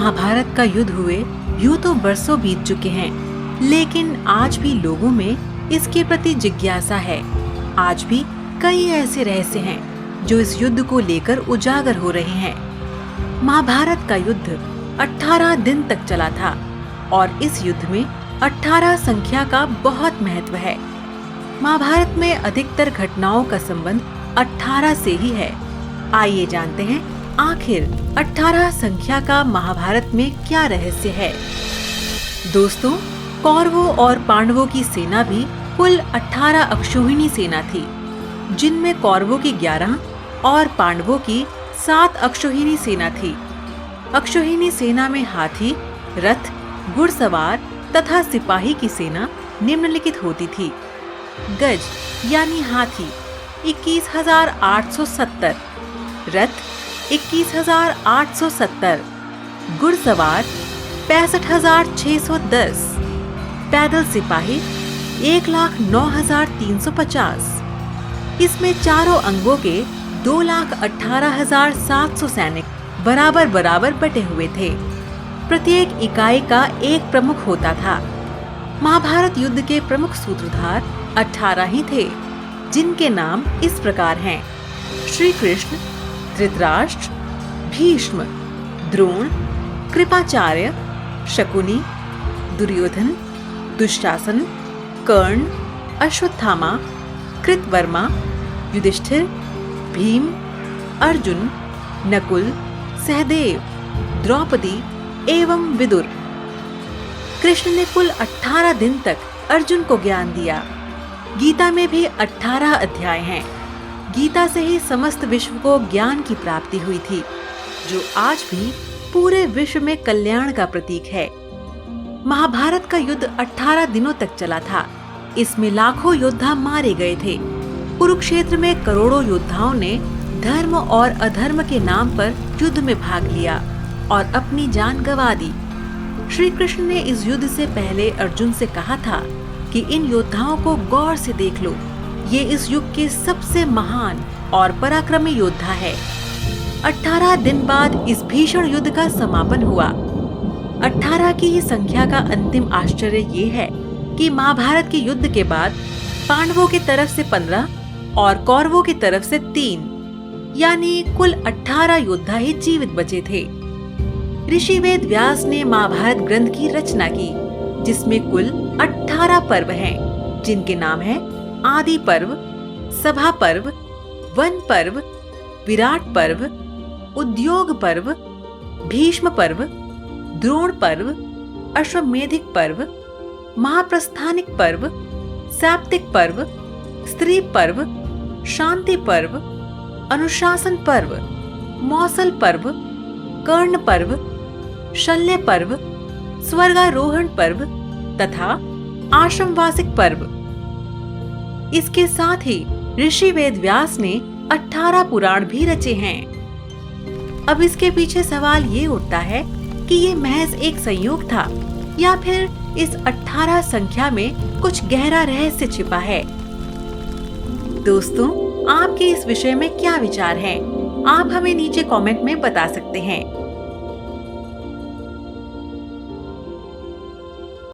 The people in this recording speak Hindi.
महाभारत का युद्ध हुए यूं तो बरसों बीत चुके हैं, लेकिन आज भी लोगों में इसके प्रति जिज्ञासा है। आज भी कई ऐसे रहस्य हैं जो इस युद्ध को लेकर उजागर हो रहे हैं। महाभारत का युद्ध 18 दिन तक चला था और इस युद्ध में 18 संख्या का बहुत महत्व है। महाभारत में अधिकतर घटनाओं का संबंध 18 से ही है। आइए जानते हैं आखिर 18 संख्या का महाभारत में क्या रहस्य है। दोस्तों, कौरवों और पांडवों की सेना भी कुल 18 अक्षौहिणी सेना थी, जिनमें कौरवों की 11 और पांडवों की 7 अक्षौहिणी सेना थी। अक्षौहिणी सेना में हाथी, रथ, घुड़सवार तथा सिपाही की सेना निम्नलिखित होती थी। गज यानी हाथी 21,870, रथ 21,870, घुड़सवार 65,610, पैदल सिपाही 1,09,350। इसमें चारों अंगों के 2,18,700 सैनिक बराबर बराबर बटे हुए थे। प्रत्येक इकाई का एक प्रमुख होता था। महाभारत युद्ध के प्रमुख सूत्रधार 18 ही थे, जिनके नाम इस प्रकार हैं: श्री कृष्ण, धृतराष्ट्र, भीष्म, द्रोण, कृपाचार्य, शकुनी, दुर्योधन, दुशासन, कर्ण, अश्वत्थामा, कृतवर्मा, युधिष्ठिर, भीम, अर्जुन, नकुल, सहदेव, द्रौपदी एवं विदुर। कृष्ण ने कुल 18 दिन तक अर्जुन को ज्ञान दिया। गीता में भी 18 अध्याय हैं। गीता से ही समस्त विश्व को ज्ञान की प्राप्ति हुई थी, जो आज भी पूरे विश्व में कल्याण का प्रतीक है। महाभारत का युद्ध 18 दिनों तक चला था। इसमें लाखों योद्धा मारे गए थे। कुरुक्षेत्र में करोड़ों योद्धाओं ने धर्म और अधर्म के नाम पर युद्ध में भाग लिया और अपनी जान गंवा दी। श्री कृष्ण ने इस युद्ध से पहले अर्जुन से कहा था कि इन योद्धाओं को गौर से देख लो, ये इस युग के सबसे महान और पराक्रमी योद्धा है। 18 दिन बाद इस भीषण युद्ध का समापन हुआ। 18 की ही संख्या का अंतिम आश्चर्य ये है कि महाभारत के युद्ध के बाद पांडवों की तरफ से 15 और कौरवों की तरफ से 3, यानी कुल 18 योद्धा ही जीवित बचे थे। ऋषि वेद व्यास ने महाभारत ग्रंथ की रचना की, जिसमें कुल 18 पर्व हैं, जिनके नाम हैं आदि पर्व, सभा पर्व, वन पर्व, विराट पर्व, उद्योग पर्व, भीष्म पर्व, द्रोण पर्व, अश्वमेधिक पर्व, महाप्रस्थानिक पर्व, सैप्तिक पर्व, स्त्री पर्व, शांति पर्व, अनुशासन पर्व, मौसल पर्व, कर्ण पर्व, शल्य पर्व, स्वर्गारोहण पर्व तथा आश्रमवासिक पर्व। इसके साथ ही ऋषि वेद व्यास ने 18 पुराण भी रचे हैं। अब इसके पीछे सवाल ये उठता है कि ये महज एक संयोग था या फिर इस 18 संख्या में कुछ गहरा रहस्य छिपा है। दोस्तों, आपके इस विषय में क्या विचार हैं? आप हमें नीचे कमेंट में बता सकते हैं।